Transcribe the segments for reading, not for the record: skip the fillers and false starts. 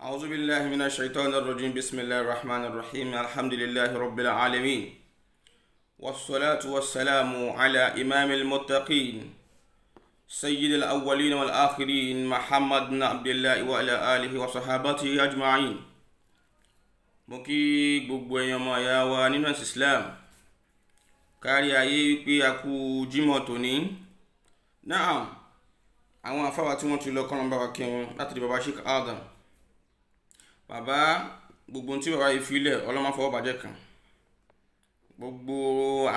أعوذ بالله من الشيطان الرجيم بسم الله الرحمن الرحيم الحمد لله رب العالمين والصلاة والسلام على إمام المتقين سيد الأولين والآخرين محمد بن عبد الله وعلى آله وصحابته أجمعين mo kí gbogbo èèyàn ọmọ ìyá wa nínú Islam kárí ayé wípé a kú Jímọ̀ tòní. Naam, àwọn afáwà tí wọ́n ti lọ kọ́nà bá wa kí wọn láti di bàbá Sheikh Adam. Bàbá gbogbo tí bàbá yìí filẹ̀ ọlọ́mọ fọwọ́ bàjẹ́ kan, gbogbo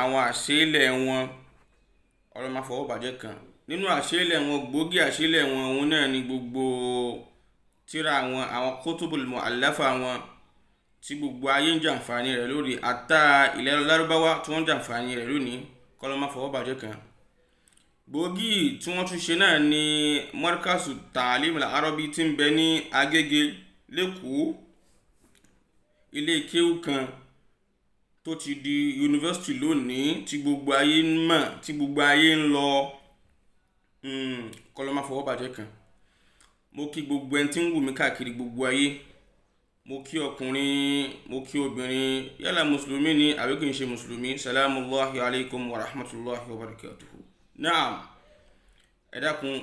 àwọn àṣẹ́lẹ̀ wọn ọlọ́mọ fọwọ́ bàjẹ́ kan. Nínú àṣẹ́lẹ̀ wọn, gbòógì àṣẹ́lẹ̀ wọn òun náà ni gbogbo tírà wọn, àwọn kutubul mu'allafa wọn tí gbogbo ayé ń jàǹfààní rẹ̀ lórí àtà ilẹ̀ Lárúbáwá tí wọ́n ń jàǹfààní rẹ̀ lónìí kọ́lọ́mọ fọwọ́ bàjẹ́ kan. Gbòógì tí wọ́n tún ṣe náà ni Markazu Ta'alim al-Arabi tí ń bẹ ní Agége lẹ́kọ̀ọ́, ilé kéwú kan tó ti di yunifásitì lónìí tí gbogbo ayé ń mọ̀, tí gbogbo ayé ń lọ. Kọ́lọ́mọ fọwọ́ bàjẹ́ kan. Mo kí gbogbo ẹni tí ń wù mí káàkiri gbogbo ayé, mo kí ọkùnrin, mo kí obìnrin, yálà mùsùlùmí ni àbí kì í ṣe mùsùlùmí. Salamullahi alaikum wa rahmatullahi wa barakatuhu. Naam, ẹ dákun,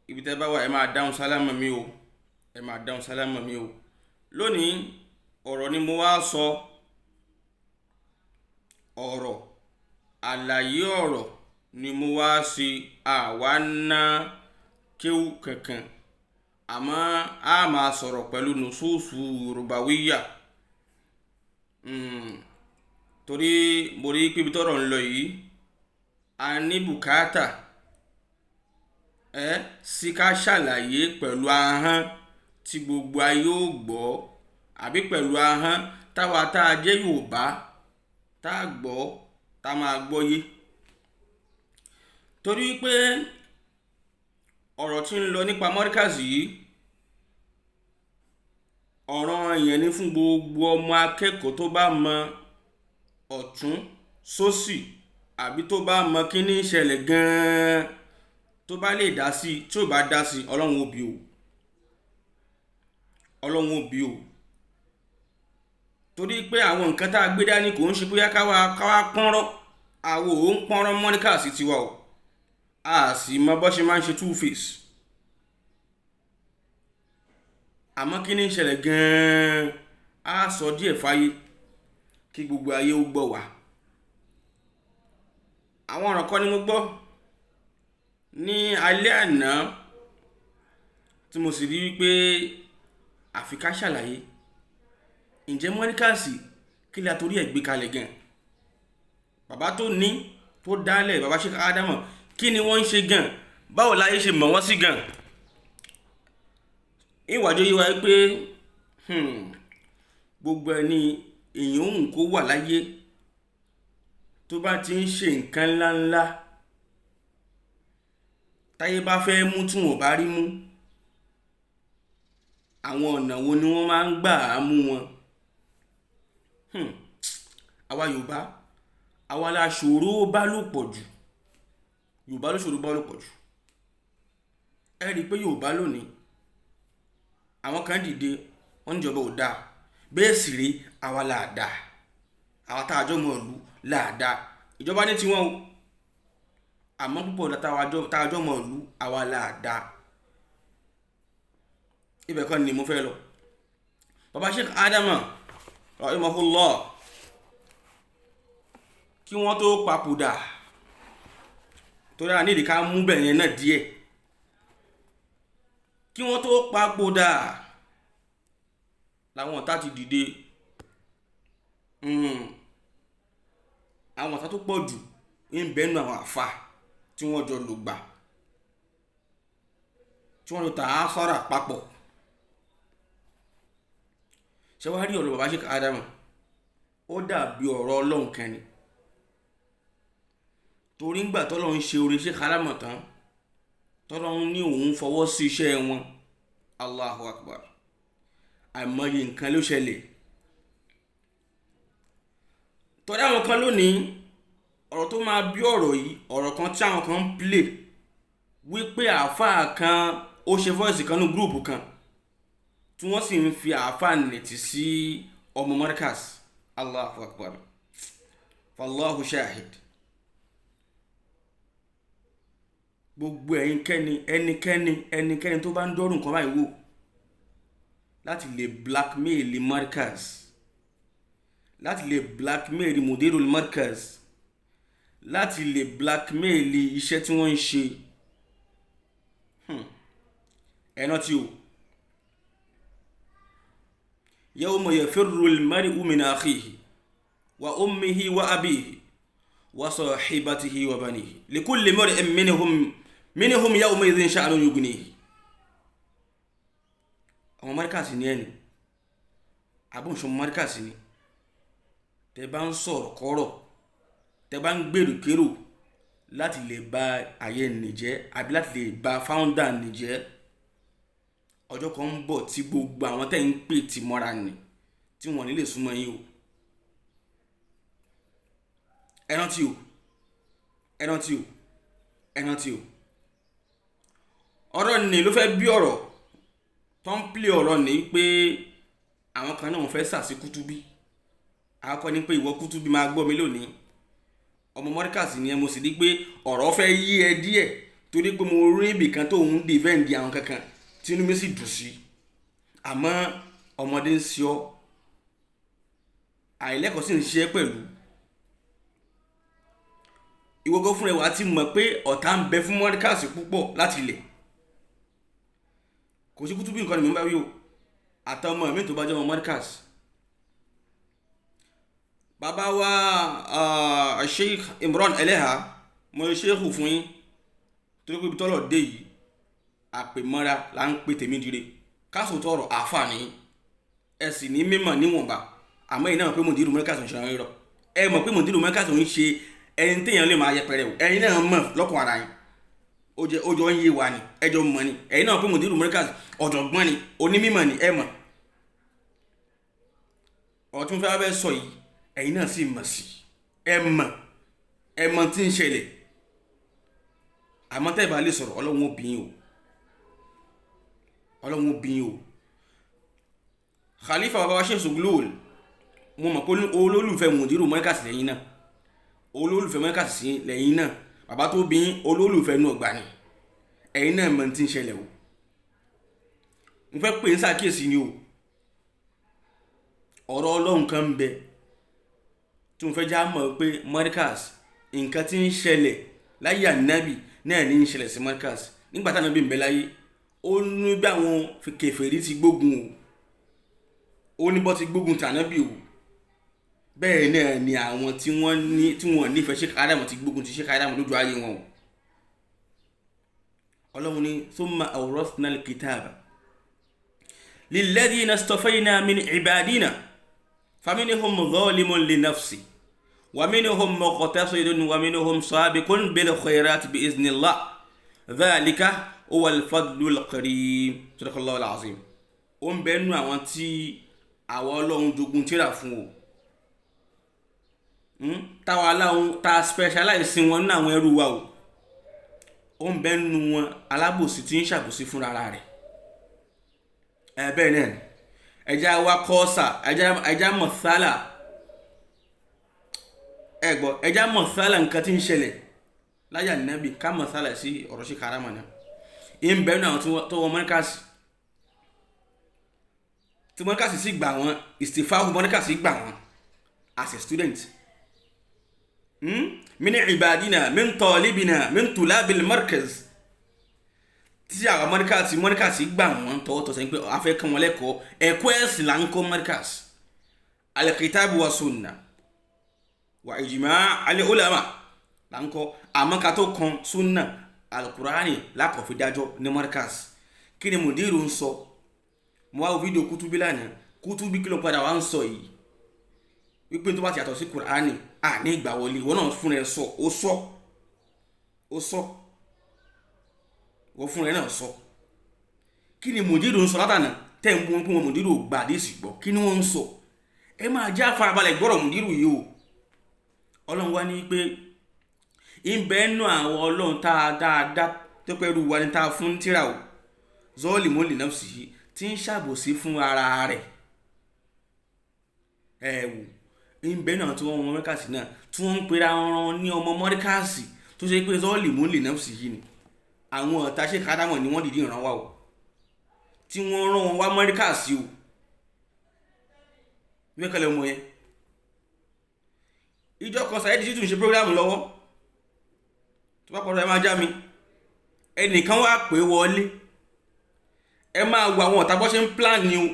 ibi tẹ́ bá wà ẹ máa dáhùn sálámà mi o, ẹ máa dáhùn sálámà mi o. Lónìí ọ̀rọ̀ ni mo wá sọ, ọ̀rọ̀ àlàyé ọ̀rọ̀ ni mo wá sí. Àwa ná kéwú kankan, àmọ́ a máa sọ̀rọ̀ pẹ̀lú nùsúsù yorùbáwíyà. Torí mo rí pé ibi tọ́rọ̀ ń lọ yìí a ní bùkátà sí ká ṣàlàyé pẹ̀lú ahọ́n tí gbogbo ayé ó gbọ́, àbí pẹ̀lú ahọ́n táwa tá a jẹ́ Yorùbá tá a gbọ́, tá a máa gbọ́yé. Torí pé ọ̀rọ̀ tí ń lọ nípa Markazi yìí, ọ̀ràn yẹn ni fún gbogbo ọmọ akẹ́kọ̀ọ́ tó bá mọ ọ̀tún sósì, àbí tó bá mọ kí ní ìṣẹ̀lẹ̀ gan-an, tó bá lè dá sí, tí ò bá dá sí, Ọlọ́run ó bí o, Ọlọ́run ó bí o. Torí pé àwọn nǹkan tá a gbé dání kò ń ṣe bóyá káwa pọ́nrọ́, àwo ò ń pọ́nrọ́ Markazi tiwa o, a sì mọ bó ṣe máa ń ṣe two face. Àmọ́ kí ní ìṣẹ̀lẹ̀ gan-an á sọ díẹ̀ fáyé kí gbogbo ayé ó gbọ́ wá. Àwọn ọ̀rọ̀ kan ni mo gbọ́ ní alẹ́ àná tí mo sì rí wípé àfi ká ṣàlàyé. Ǹjẹ́ Markazi kí la torí ẹ̀ gbé kalẹ̀ gan? Bàbá tó ní, tó dálẹ̀, bàbá Sheikh Adam, kí ni wọ́n ń ṣe gan? Báwo láyé ṣe mọ̀ wọ́n sí gan? Ìwàjò yìí wá pé gbogbo ẹni èèyàn òun kó wà láyé tó bá ti ń ṣe nǹkan ńláńlá, táyé bá fẹ́ mú tí wọ́n bá rí mú, àwọn ọ̀nà wo ni wọ́n máa ń gbà á mú wọn? Àwa Yorùbá, àwa la ṣòro bá lò pọ̀ jù. Yorùbá ló ṣòro bá lò pọ̀ jù. Ẹ rí i pé Yorùbá lónìí àwọn kan dìde wọ́n níjọba ò dáa, bẹ́ẹ̀ sì rí àwa là dáa, àwa tá a jọ mọ̀ ìlú là dáa. Ìjọba ní tiwọn o, àmọ́ púpọ̀ tá a jọ mọ̀ ìlú àwa là dáa. Ibẹ̀ kan ni mo fẹ́ lọ. Bàbá Sheikh Adam rahimahullah, kí wọ́n tó papòdà, torí a nídìí ká mú bẹ̀yẹn náà díẹ̀, kí wọ́n tó papòdà làwọn ọ̀tá ti dìde. Àwọn ọ̀tá tó pọ̀ jù ń bẹ́nu àwọn àfà tí wọ́n jọ lògbà, tí wọ́n jọ tà á sọ́ra papọ̀. Ṣé wàá rí ọ̀rọ̀ bàbá Sheikh Adam? Ó dàbí ọ̀rọ̀ Ọlọ́run kan ni. Torí ńgbà tọ́lọ́run ṣe oore Sheikh Adam tán, tọ́lọ́run ní òun fọwọ́ sí iṣẹ́ wọn. Allahu Akbar. Àìmọye nǹkan ló ṣẹlẹ̀. Torí àwọn kan lónìí, ọ̀rọ̀ tó máa bí ọ̀rọ̀ yìí, ọ̀rọ̀ kan tí àwọn kan ń play wípé àáfàá kan ó ṣe voice kan ní gúrùpù kan, tí wọ́n sì ń fi àáfàá ti sí ọmọ markaz. Allahu akbar, fallahu shahid. Gbogbo ẹnikẹ́ni tó bá ń dọ́rùn nǹkan báyìí wò láti lè blackmail markaz, láti lè blackmail mudirul markaz, láti lè blackmail iṣẹ́ tí wọ́n ń ṣe, ẹ̀nà tí ó yawma yafirru al-mar'u min akhihi wa ummihi wa abihi wa sahibatihi wa banihi likulli mar'in minhum yawma idhin sha'nun yughnihi. Àwọn markaz ni ẹni àbúnṣe markaz ni tẹ́ bá ń sọ̀rọ̀ kọ́rọ̀, tẹ́ bá ń gbèrò kérò láti lè ba ayé nìjẹ́ àbí láti lè ba founder nìjẹ́, ọjọ́ kan ń bọ̀ tí gbogbo àwọn tẹ́ ń pè tí mọ́ra ní tí wọ́n ní lè súnmọ́ yín o. ẹ̀rántí o ọ̀rọ̀ ni ló fẹ́ bí ọ̀rọ̀ tó ń plé ọ̀rọ̀ ní pé àwọn kan náà wọ́n fẹ́ sàsí Kútúbí. Àkọ́kọ́ ní pé ìwọ Kútúbí máa gbọ́ mi lónìí, ọmọ markaz ni ẹ, mo sì rí pé ọ̀rọ̀ fẹ́ yí ẹ díẹ̀ torí pé mo rí ibì kan tó ń defend àwọn kankan tí inú mi sì dùn sí, àmọ́ ọmọdé ń ṣe ọ́, àìlẹ́kọ̀ọ́ sì ń ṣe é pẹ̀lú. Ìwọ́gọ́ fún ẹwà ti mọ̀ pé ọ̀tá ń bẹ fún markaz púpọ̀ láti ilẹ̀. Kò sí Kútúbí nǹkan ni mo ń bá wí o, àtọmọ mi tó bá jẹ́ ọmọ markaz. Bàbá wa Sheikh Imran Eleha, mo sheikh fún yín torí pé ibi tọ́lọ̀ dé yìí àpèmọ́ra là ń pè tèmi dire káṣò tọrọ àǹfààní ẹ sì ní mímọ̀ níwọ̀nba, àmọ́ ẹ̀yin náà mọ̀ pé mudiru markaz ń ṣe àwọn irọ́, ẹ mọ̀ pé mudiru markaz ń ṣe ẹni téèyàn lè máa yẹpẹrẹ o, ẹ̀yin náà mọ̀ lọ́kàn ara yín, ó jọ ń yé wa ni, ẹjọ́ mọ̀ ni, ẹ̀yin náà pé mudiru markaz ọ̀jọ̀gbọ́n ni, onímọ̀ ni, ẹ mọ̀ ọ̀tún fẹ́ fẹ́ sọ yìí, ẹ̀yin náà sì mọ̀ sí, ẹ mọ̀ tí ń ṣẹlẹ̀, àmọ́ tẹ́ bá lè sọ̀rọ̀ Ọlọ́run ó bí yín o. Khalifa bàbá wa Sheikh Suglul, mo mọ̀ pé olólùfẹ́ mudiru markaz lẹ́yìn náà, olólùfẹ́ markaz sí lẹ́yìn náà, bàbá tó bí yín olólùfẹ́ inú ọgbà ni, ẹ̀yin náà mọ̀ tí ń ṣẹlẹ̀ o. Mo fẹ́ pè ń ṣàkíyèsí ni o, ọ̀rọ̀ Ọlọ́run kan ń bẹ tí mo fẹ́ já mọ̀ pé markaz nǹkan tí ń ṣẹlẹ̀ láyé Ànábì náà ní ń ṣẹlẹ̀ sí markaz. Nígbà tí Ànábì ń bẹ láyé, ó ní bí àwọn kèfèrí ti gbógun o, ó ní bọ́ ti gbógun ti Ànábì o, bẹ́ẹ̀ náà ni àwọn tí wọ́n nífẹ̀ẹ́ Sheikh Adam ti gbógun ti Sheikh Adam lójú ayé wọn o. Ọlọ́run ní thumma awrathna al-kitaba lilladhina istafayna min ibadina faminhum zalimun li nafsi wa minhum muqtasidun wa minhum sabiqun bil khayrati bi iznillah dhalika huwa al-fadlul karim. Sadaqallahu al-azim. Ó ń bẹ nínú àwọn tí àwọn Ọlọ́run jogun tírà fún o, táwa aláwọn ta specialize wọn nínú àwọn ẹrú wa o. Ó ń bẹ nínú wọn alábòsí tí ń ṣàbòsí fúnra rẹ̀. Bẹ́ẹ̀ náà ẹja wa kọ́ọ̀sà, ẹja mọ̀sálà, ẹja mọ̀sálà nǹkan tí ń ṣẹlẹ̀ láyé Ànábì ká mọ̀sálà sí ọ̀rọ̀ Sheikh Adam náà. ń bẹ náà tó wọ markaz, tí markaz sì gbà wọ́n, istifahu markaz sì gbà wọ́n as a student. min ibadina min talibina min tulabil markaz, tí àwọn markaz gbà wọ́n tọwọ́ tọ̀sẹ̀ pé a fẹ́ kàn wọ́n lẹ́kọ̀ọ́ ẹ̀kọ́ ẹ̀sìn là ń kọ́ markaz. al-kitabu wa sunna wa ijma' al-ulama là ń kọ́, àmọ́ ká tó kan sunna al-Qur'ani lákọ̀ fi dájọ́ ní markaz. Kí ni mudiru ń sọ? Mo wá fídíò Kútúbí lánàá, Kútúbí kí ló padà wá ń sọ yìí wípé tó bá ti yàtọ̀ sí Qur'ani ní ìgbà wọlé, wọ́n náà fún rẹ̀ sọ, wọ́n fún rẹ̀ náà sọ. Kí ni mudiru ń sọ látànà tẹ́ ń bú wọn pé wọn mudiru gbàdé sì gbọ́? Kí ni wọ́n ń sọ? Ẹ máa já farabalẹ̀ gbọ́rọ̀ mudiru yìí o. Ọlọ́run wá ní pé ìbẹ́ nù àwọn Ọlọ́run tá a dáadáa tó pẹ́rù wa ní tá a fún tíra o, zalimun li nafsihi, tí ń ṣàbòsí fún ara rẹ̀. Ẹ wò ń bẹ náà tí wọ́n mọ mọ́ríkàsì náà tí wọ́n ń pera wọn ní ọmọ mọ́ríkàsì tó ṣe pé sọ́ọ̀lì mú lè náà sì yìí ni àwọn ọ̀tá ṣe kádàmọ̀ ni wọ́n dìde ìran wa o tí wọ́n rán wọn wá mọ́ríkàsì o mẹ́kànlẹ̀ ọmọ yẹn. ìjọ kan Saheed Shittu ń ṣe program lọ́wọ́ tó bá pọ̀rọ̀ ẹ máa já mi ẹnìkan wá pè wọlé ẹ máa wo àwọn ọ̀tá bọ́ ṣe ń plan ni o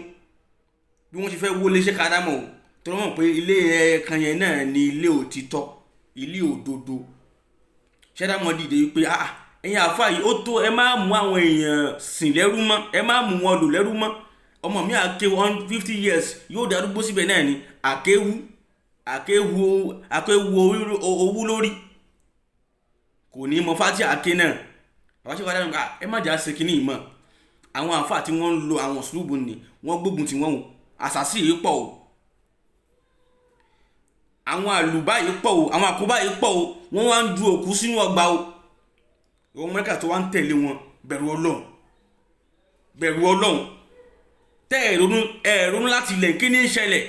bí wọ́n ṣe fẹ́ wọlé ṣe kádàmọ̀ o tó mọ̀ pé ilé ẹ̀ẹ̀kan yẹn náà ni ilé òtítọ́ ilé òdodo. Ṣẹ́dámọ̀ dìde wípé ẹ̀yin àfáà yìí ó tó ẹ má mú àwọn èèyàn sìn lẹ́rú mọ́ ẹ má mú wọn lò lẹ́rú mọ́ ọmọ mi àkéwu 150 years yóò darúgbó síbẹ̀ náà ni àkéwu owú lórí kò ní mọ fátí àké náà. àwọn ṣe wáyé ẹ má jà ṣe kínní ìmọ̀ àwọn àfáà tí wọ́n ń lo àwọn sùlùbù ni wọ́n gbógun tí wọ́n o àṣàṣì yìí pọ̀ o àwọn àlùbá yìí pọ̀ o àwọn àkóbá yìí pọ̀ o wọ́n wá ń du òkú sínú ọgbà o ìwọ̀n mẹ́ríkà tó wá ń tẹ̀lé wọn bẹ̀rù ọlọ́run tẹ́ ẹ̀rọnú láti ilẹ̀ kí ní ń ṣẹlẹ̀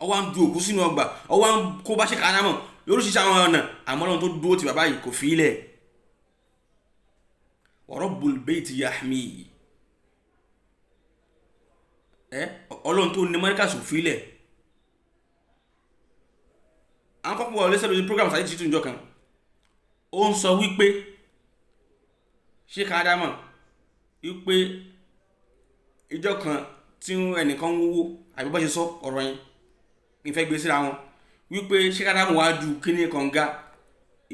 ó wá ń du òkú sínú ọgbà ó wá ń kó bá ṣe kádàmọ̀ lóríṣiríṣi àwọn ọ̀nà àmọ́ ọlọ́run tó dúró ti bàbá yìí kò fi ilẹ̀ wa rabbul bayti yahmi ọlọ́run tó ní mẹ́ríkà sò fi ilẹ̀. àwọn kọ́pọ̀ wọlé sẹ́lẹ̀ program Saheed Shittu ìjọ kan ó ń sọ wípé ṣe kádàmọ̀ wípé ìjọ kan tí ẹnìkan wówó àbí bá ṣe sọ ọ̀rọ̀ yẹn ìfẹ́ gbé síra wọn wípé ṣe kádàmọ̀ wá ju kíní kànga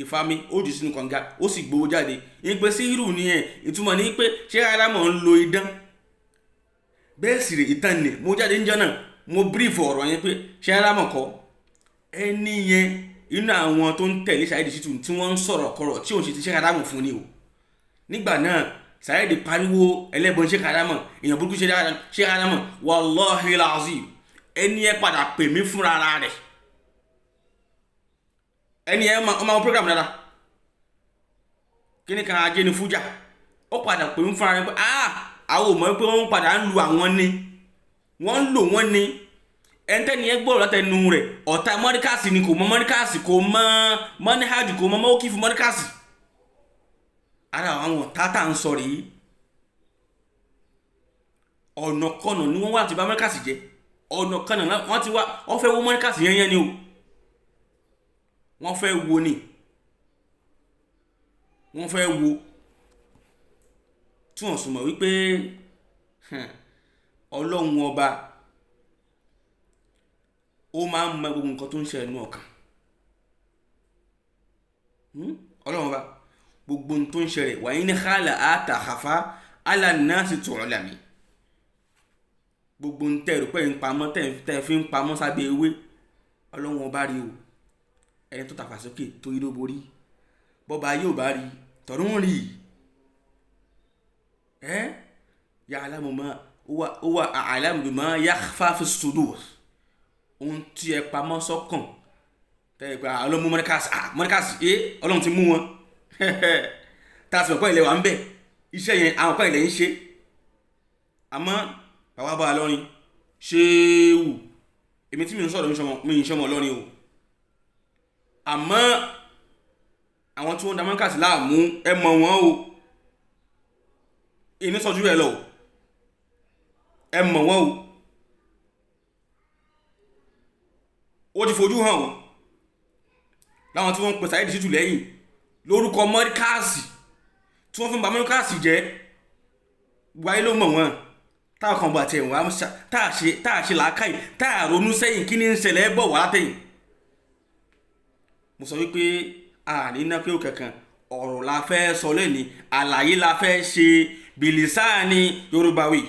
ìfami ó jù sínú kànga ó sì gbowó jáde ìgbé sí irú nìyẹn ìtumọ̀ ní pé ṣe kádàmọ̀ ń lo idán bẹ́ẹ̀ sì rè ìtàn ni mo jáde níjọ́ náà mo brief ọ̀rọ̀ yẹn pé ṣe kádàmọ̀ kọ́ ẹni yẹn inú àwọn tó ń tẹ̀lé Saheed Shittu tí wọ́n ń sọ̀rọ̀ kọ̀rọ̀ tí òun ṣe ti ṣe kádàmọ̀ fún ni o. nígbà náà Saheed pariwo ẹlẹ́bọn ṣe kádàmọ̀ èèyàn burúkú ṣe kádàmọ̀ wallahi lazim ẹni yẹn padà pè mí fúnra rẹ̀ ẹni yẹn ọmọ program dára kí ni kan ajé ni fújà ó padà pè mí fúnra rẹ̀ pé àwọn ò mọ̀ pé wọ́n padà ń lu àwọn ni wọ́n ń lò wọ́n ni ẹntẹ́ni ẹ gbọ́rọ̀ látẹnu rẹ̀ ọ̀tá mọ́ríkàsì ni kò mọ mọ́ríkàsì kò mọ mọ́níhàjù kò mọ mọ́kí fún mọ́ríkàsì. ara àwọn tátà ń sọ rèé ọ̀nà kọ̀nà ni wọ́n wá ti bá mọ́ríkàsì jẹ́ ọ̀nà kọ̀nà wọ́n ti wá wọ́n fẹ́ wo mọ́ríkàsì yẹn ni o wọ́n fẹ́ wo ni wọ́n fẹ́ wo tí wọ́n sùnmọ̀ wípé ọlọ́run ọba ó máa ń mọ gbogbo nǹkan tó ń ṣe ẹnu ọkàn ọlọ́run bá gbogbo nǹkan tó ń ṣe rẹ̀ wàyí ní xaala àtàkàfà alànàṣì tu'lami gbogbo ń tẹ̀rù pé ń pamọ́ tẹ̀ fi ń pamọ́ sábẹ́ ewé ọlọ́run ọba rí o ẹni tó tàfà sókè tó yí ló borí bọ́ba yóò bá rí tọ̀rún rí ya'lamu ma huwa a'lamu bima yakhfa fi sudur ohun tí ẹ pamọ́ sọ́kàn tẹ́lẹ̀ pé ọlọ́mú mọ́ríkàsì ọlọ́run ti mú wọn tá a sì mọ̀kọ́ ilẹ̀ wà ń bẹ̀ iṣẹ́ yẹn àwọn ọ̀pá ilẹ̀ ń ṣe àmọ́ bàbá bá a lọ́rin ṣéwù èmi tí mi ń sọ̀rọ̀ mi ń ṣọmọ lọ́rin o àmọ́ àwọn tí wọ́n da mọ́ríkàsì láàmú ẹ mọ̀ wọ́n o ìní sọ́jú ẹ lọ ẹ mọ̀ wọ́n o ó ti fojú hàn o láwọn tí wọ́n ń pè Saheed Shittu lẹ́yìn lórúkọ mọ́ríkàsì tí wọ́n fi ń ba mọ́ríkàsì jẹ́ gbáyé ló mọ̀ wọ́n táwọn kan bọ̀ àti ẹ̀wọ̀n táà ṣe làákàyè táà ronú sẹ́yìn kí ní ń ṣẹlẹ̀ bọ̀ wá látẹ̀yìn. mo sọ wípé àníná pé ó kankan ọ̀rọ̀ la fẹ́ sọ lẹ́ni àlàyé la fẹ́ ṣe bìlìsáàní yorùbáwì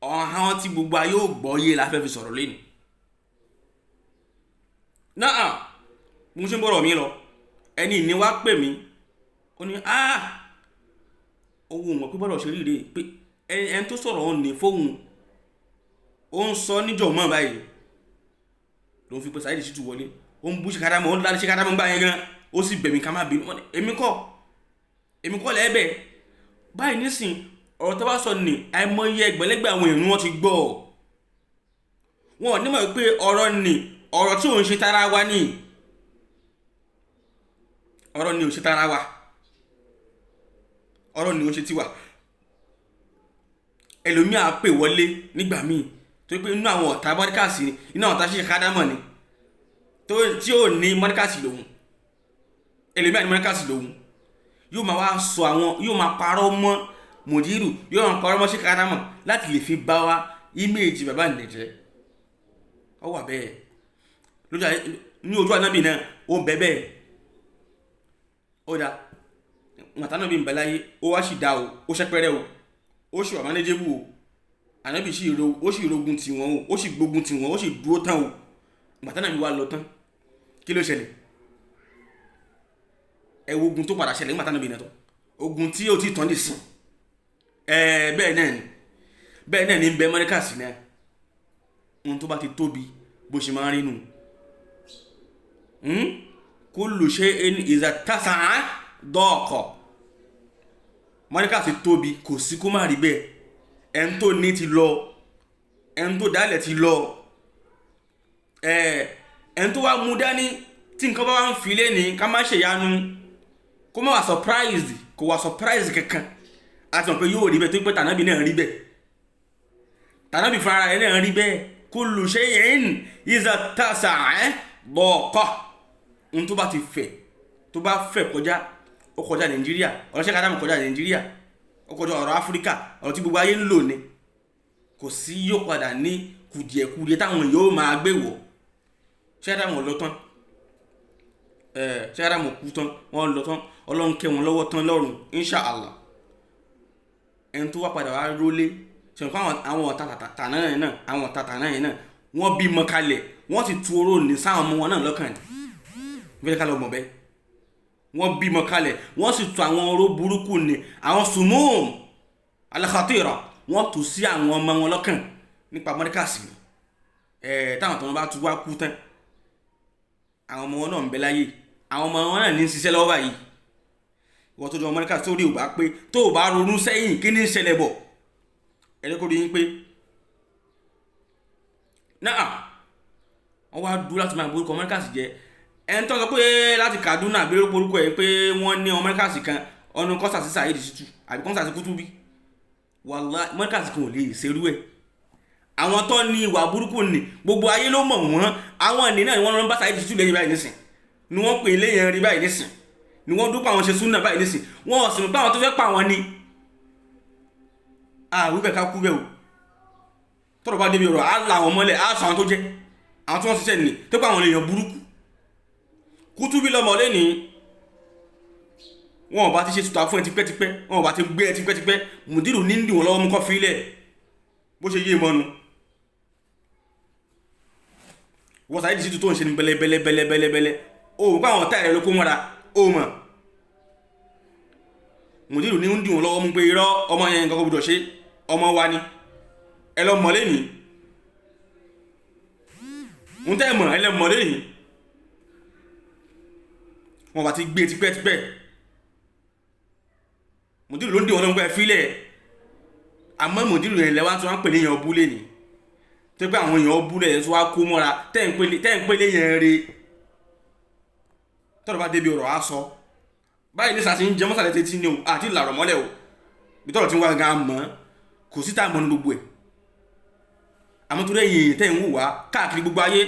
ọ̀hán tí gbogbo ayé ò gbọ́yé la fẹ́ fi sọ̀rọ̀ lẹ́ni. náà mo ṣe ń bọ̀rọ̀ mi lọ ẹni ní wá pè mí ó ní owó mọ̀ pé bọ́dọ̀ ṣe ríre pé ẹni tó sọ̀rọ̀ òun ní fóun ó ń sọ níjọ̀ mọ́ báyìí ló ń fi pé Saheed Shittu wọlé ó ń bú ṣe kádàmọ́ ó ń láti ṣe kádàmọ́ gbá yẹn gan ó sì bẹ̀mí ká má bínú èmi kọ́ lẹ́ẹ̀bẹ̀ báyìí nísìn ọ̀rọ̀ tó bá sọ ní àìmọye ẹgbẹ̀lẹ́gbẹ̀ àwọn èèyàn wọn ti gbọ́ wọn ò ní mọ̀ pé ọ̀rọ̀ ní ọ̀rọ̀ tí òun ṣe tara wa ní ọ̀rọ̀ ní ò ṣe tara wa ọ̀rọ̀ ní ò ṣe tiwa ẹlòmíà pè wọlé nígbà míì tó pé inú àwọn ọ̀tá mọ́díkàsì ni inú àwọn ọ̀tá ṣe kádámọ̀ ni tí ó ní mọ́díkàsì lòun ẹlòmíà ní mọ́díkàsì lòun yóò máa wá sọ àwọn yóò máa parọ́ mọ́ mùdírù yóò máa parọ́ mọ́ ṣe kádámọ̀ láti lè fi bá wa íméèjì bàbá nìjẹ́ ọ wà bẹ́ẹ̀ ní ojú ànábì náà ó ń bẹ bẹ́ẹ̀ ó dá màtánàbí ń bẹ láyé ó wá sì dá o ó ṣẹ́pẹ́rẹ́ o ó sì wà mánéjébù o ànábì ó sì rogun tì wọ́n o ó sì gbógun tì wọ́n ó sì dúró tán o màtánàbí wá lọ tán kí ló ṣẹlẹ̀ ẹ wo ogun tó padà ṣẹlẹ̀ màtánàbí náà tán ogun tí ó ti tán lè sìn bẹ́ẹ̀ náà ni ń bẹ mọ́ríkàsì náà ohun tó bá ti tóbi bó ṣe máa ń rí nù kullu shay'in iza tasa'a daqa mọ́ríkàsì tóbi kò sí kó má rí bẹ́ẹ̀ ẹni tó ní ti lọ ẹni tó dálẹ̀ ti lọ ẹni tó wá mú dání tí nǹkan bá wá ń fi lé ní ká má ṣèyanu kó má wà surprise kò wà surprise kankan àti mọ̀ pé yóò rí bẹ́ẹ̀ tó pé tànábì náà rí bẹ́ẹ̀ tànábì fúnra rẹ̀ náà rí bẹ́ẹ̀ kullu shay'in iza tasa'a daqa ohun tó bá ti fẹ̀ tó bá fẹ̀ kọjá ó kọjá Nàìjíríà ọ̀rọ̀ ṣe kádámù kọjá Nàìjíríà ó kọjá ọ̀rọ̀ Áfíríkà ọ̀rọ̀ tí gbogbo ayé ń lò ní kò sí yóò padà ní kùdìẹ̀kùdìẹ̀ táwọn yóò máa gbé wọ̀ ṣe kádámù lọ tán ṣe kádámù kú tán wọ́n lọ tán Ọlọ́run kẹ́ wọn lọ́wọ́ tán lọ́rùn inṣàlá ẹni tó wá padà wá rólé ṣe fún àwọn ọ̀tá tàná yẹn náà àwọn ọ̀tá tàná yẹn náà wọ́n bímọ kalẹ̀ wọ́n ti tu oró ní sáwọn ọmọ wọn náà lọ́kàn ní ká lọ mọ̀ bẹ́ẹ̀ wọ́n bímọ kalẹ̀ wọ́n sì tu àwọn oró burúkú ní àwọn sùmùm al-khatira wọ́n tù sí àwọn ọmọ wọn lọ́kàn nípa mọ́ríkàsì táwọn tó wọn bá tu wá kú tán àwọn ọmọ wọn náà ń bẹ láyé àwọn ọmọ wọn náà ní ṣiṣẹ́ lọ́wọ́ báyìí wọ́n tó jọ mọ́ríkàsì tó rí ò bá pé tó ò bá ronú sẹ́yìn kí ní ṣẹlẹ̀ bọ̀ ẹ̀rẹ́kọ́ rí yín pé náà wọ́n wá dúró láti máa borúkọ mọ́ríkàsì jẹ́ ẹni tó sọ pé láti Kaduna gbé borúkọ ẹ̀ pé wọ́n ní ọmọ mọ́ríkàsì kan ọ̀nà kọ́sà sí Saheed Shittu àbí kọ́sà sí Kutubi wàláhì mọ́ríkàsì kan ò lè ṣerú ẹ̀ àwọn tó ní ìwà burúkú ni gbogbo ayé ló mọ̀ wọ́n àwọn ènìyàn náà ni wọ́n lọ bá Saheed Shittu lẹ́yìn báyìí nísìn ni wọ́n pè léyìn rí báyìí nísìn ni wọ́n dúpọ̀ àwọn ṣe súnà báyìí nísìn wọ́n ọ̀sìn pé àwọn tó fẹ́ pa àwọn ni wíbẹ̀ ká kú bẹ́ o tọ́rọ bá débi ọ̀rọ̀ á là wọn mọ́lẹ̀ á sọ àwọn tó jẹ́ àwọn tí wọ́n ṣiṣẹ́ ní tó pa àwọn èèyàn burúkú Kutubi lọ́mọ lé ní wọn ò bá ti ṣe tuta fún ẹ tipẹ́tipẹ́ wọn ò bá ti gbé ẹ tipẹ́tipẹ́ mùdírù ní ndì wọn lọ́wọ́ mú kọ́ fílẹ̀ bó ṣe yé mọ́nu wọ́n Saheed Shittu tó ń ṣe ní bẹ́lẹ́bẹ́lẹ́bẹ́lẹ́bẹ́lẹ́ o mọ̀ pé àwọn ọ̀tá rẹ̀ ló kó mọ́ra o mọ̀ mùdírù ní ndì wọn lọ́wọ́ mú pé irọ́ ọmọ yẹn nǹkan kó gbọdọ̀ ṣe ọmọ wa ni ẹ lọ mọ̀ lẹ́nìí ń tẹ́ mọ̀ ẹ lọ mọ̀ lẹ́nìí wọn bá ti gbé tipẹ́tipẹ́ mùdírù ló ń dì wọn lọ́gbẹ́ fílẹ̀ àmọ́ mùdírù yẹn lẹ́wọ́n tí wọ́n pè léyàn ọbú lẹ́nìí tó pé àwọn èèyàn ọbú lẹ́yìn tó wá kó mọ́ra tẹ́ ń pè léyàn rí tọ́rọ bá débi ọ̀rọ̀ á sọ báyìí ní sàtì ń jẹ mọ́sàlẹ̀ tẹ́tí ní o àti ìlàrọ̀ mọ́lẹ̀ o bí tọ́rọ̀ tí wọ́n gan mọ́ kò sí táàmù ní gbogbo ẹ̀ àmọ́ tó rẹ̀yìn tẹ́ ń wù wá káàkiri gbogbo ayé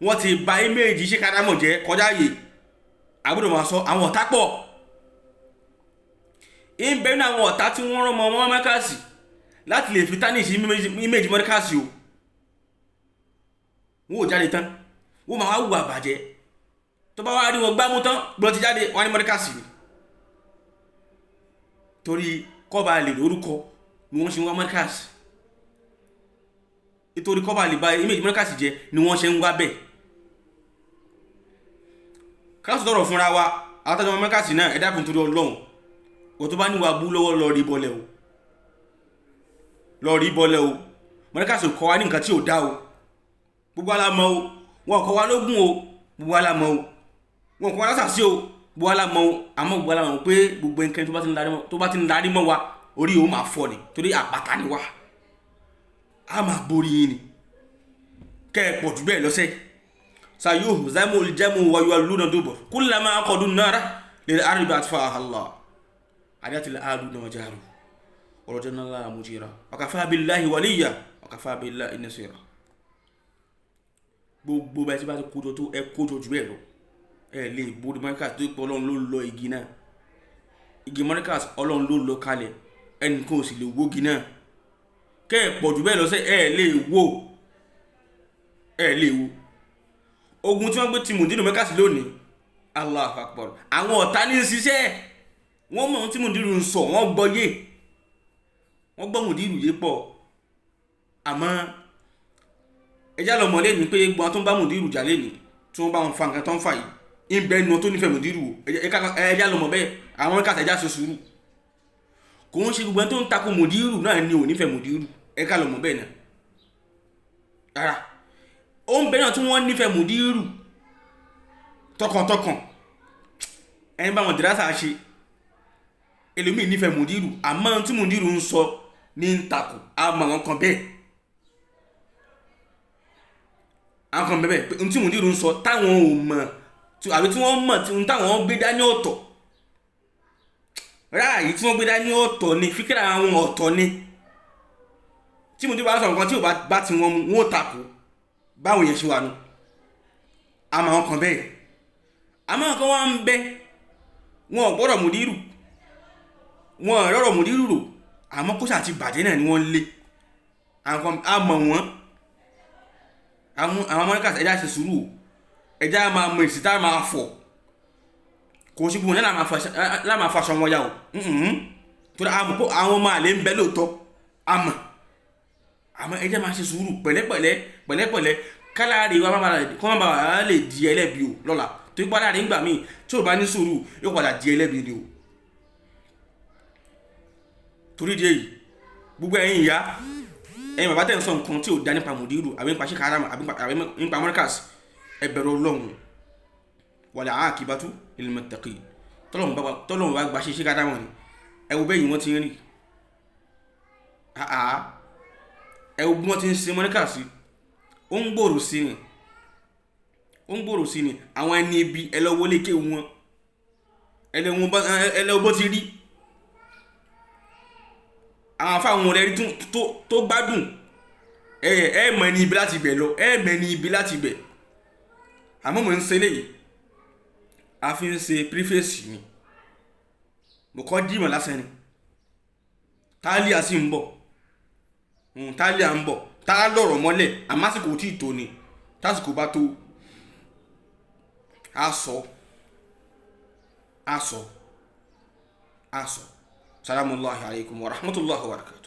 wọ́n ti ba íméèjì ṣe kádámọ̀ jẹ́ kọjá yìí àbúrò máa sọ àwọn ọ̀tá pọ̀ ń bẹ ní àwọn ọ̀tá tí wọ́n rán mọ́ mọ́ríkàsì láti lè fi tánìsì íméèjì mọ́ríkàsì o wọ́n ò jáde tán wọ́n máa wá wù àbàjẹ́ tó bá wá rí wọn gbámú tán gbọ́n ti jáde wọ́n ní mọ́ríkàsì ni torí kọ́ba lè lórúkọ ni wọ́n ṣe ń wá mọ́ríkàsì nítorí kọ́ba lè ba íméèjì mọ́ríkàsì jẹ́ ni wọ́n ṣe ń wá bẹ́ẹ̀ káàsì tọrọ fúnra wa àtàjọ mọ́ríkàsì náà ẹ̀dá kùn torí Ọlọ́run wọ́n tó bá níwà bú lọ́wọ́ lọ rí bọ́lẹ̀ o mọ́ríkàsì kọ́ wa ní nǹkan tí ò dá o gbogbo alámọ́ o wọn kọ́ wa lógún o gbogbo alámọ́ o wọn kọ́ wa lásàsí o bọ́lá mọ́ àmọ́ bọ́lá mọ́ pé gbogbo nǹkan tó bá ti ń darí mọ́ wa orí yóò máa fọ́ ni torí àpáta ni wá a máa borí yín ni kẹ́ ẹ pọ̀ jù bẹ́ẹ̀ lọ́sẹ̀ sayuhzamu al-jamu wa yuwalluna dubur kullama aqadu an-nara lil-ardi atfa'aha Allah adatil aadu wa jaru wa rajana Allah mujira wa kafa billahi waliya wa kafa billahi nasira. Gbogbo bá ti kójọ tó ẹ kójọ jù bẹ́ẹ̀ lọ ẹ lè borí Markaz tó pọ̀ Ọlọ́run ló lọ igi náà igi Markaz Ọlọ́run ló lọ kalẹ̀ ẹnìkan ò sì lè wó igi náà kẹ́ ẹ pọ̀ jù bẹ́ẹ̀ lọ sẹ́ ẹ lè wó ogun tí wọ́n gbé ti Mudiru Markaz lónìí Allahu Akbar àwọn ọ̀tá ní ṣiṣẹ́ wọ́n mọ̀ tí Mudiru ń sọ wọ́n gbọ́yé wọ́n gbọ́ Mudiru yé pọ̀ àmọ́ ẹjá lọ mọ̀ lẹ́ni pé gbọ́n tó ń bá Mudiru jà lẹ́ni tí wọ́n bá wọn fa nǹkan tó ń fà yìí ń bẹ́ ẹnu tó nífẹ̀ẹ́ Mudiru ẹjá lọ mọ̀ bẹ́ẹ̀ àwọn Markaz ẹjá ṣe sùúrù kò ń ṣe gbogbo tó ń takò Mudiru náà ni ò nífẹ̀ẹ́ Mudiru ẹjá lọ mọ̀ bẹ́ẹ̀ náà rárá ó ń bẹ náà tí wọ́n nífẹ̀ẹ́ Mudiru tọkàntọkàn ẹni bá wọn dìrásà ṣe ẹlòmíì nífẹ̀ẹ́ Mudiru àmọ́ tí Mudiru ń sọ ní ń takò àmọ́ àwọn kan bẹ́ẹ̀ àwọn kan bẹ́ẹ̀ pé tí Mudiru ń sọ táwọn ò mọ̀ àbí tí wọ́n mọ̀ tí táwọn gbé dání ọ̀tọ̀ ráàyè tí wọ́n gbé dání ọ̀tọ̀ ni fíkìrà àwọn ọ̀tọ̀ ni tí Mudiru bá sọ nǹkan tí ò bá ti wọn mú wọn ò takò báwo yẹn ṣe wà nù àmọ́ àwọn kan bẹ́ẹ̀ àmọ́ àwọn kan wọ́n ń bẹ wọn ò gbọ́dọ̀ Mudiru wọn ò rọ̀rọ̀ Mudiru rò àmọ́ kó ṣàti bàjẹ́ náà ni wọ́n lé àwọn àmọ́ wọn àwọn Markaz ẹja ṣe sùúrù ẹja máa mọ èsì tá a máa fọ̀ kò sí gbogbo náà láàmà faṣọ wọn yá o torí àmọ́ pé àwọn ọmọ àlè ń bẹ lóòótọ́ àmọ́ ẹja máa ṣe sùúrù pẹ̀lẹ́pẹ̀lẹ́ kálárì wa kọ́ máa bá lè di ẹlẹ́bi o lọ́la tó gbá láàrin ìgbà míì tí ò bá ní sùúrù yóò padà di ẹlẹ́bi ni o torí di èyí gbogbo ẹ̀yin ìyá ẹ̀yin bàbá tẹ̀ ń sọ nǹkan tí ò dá nípa Mudiru àbí nípa Sheikh Adam àbí nípa Markaz ẹ bẹ̀rù Ọlọ́run wal aqibatu lil muttaqin tọ́lọ́run bá gba Sheikh Adam ni ẹ wo bẹ́yìn wọ́n ti ń rí ẹ wo bí wọ́n ti ń ṣe Markaz ó ń gbòòrò sí ni àwọn ẹni ibi ẹlọ́wọ́ lékè wọn ẹlẹ́wọ́ bó ti rí àwọn afáwọn ọ̀rẹ́ rí tó gbádùn ẹ̀ẹ̀mọ̀ ẹni ibi láti bẹ̀ lọ ẹ̀ẹ̀mọ̀ ẹni ibi láti bẹ̀ àmọ́ mọ̀ ń ṣe léyìí a fi ń ṣe preface ni mo kọ́ dìmọ̀ lásán ni Tálíà sì ń bọ̀ Tálíà ń bọ̀ tá a lọ̀rọ̀ mọ́lẹ̀ àmásìkò tí ì tó ni tásìkò bá tó a sọ salamullahi alaikum wa rahmatullahi wa barakatuh.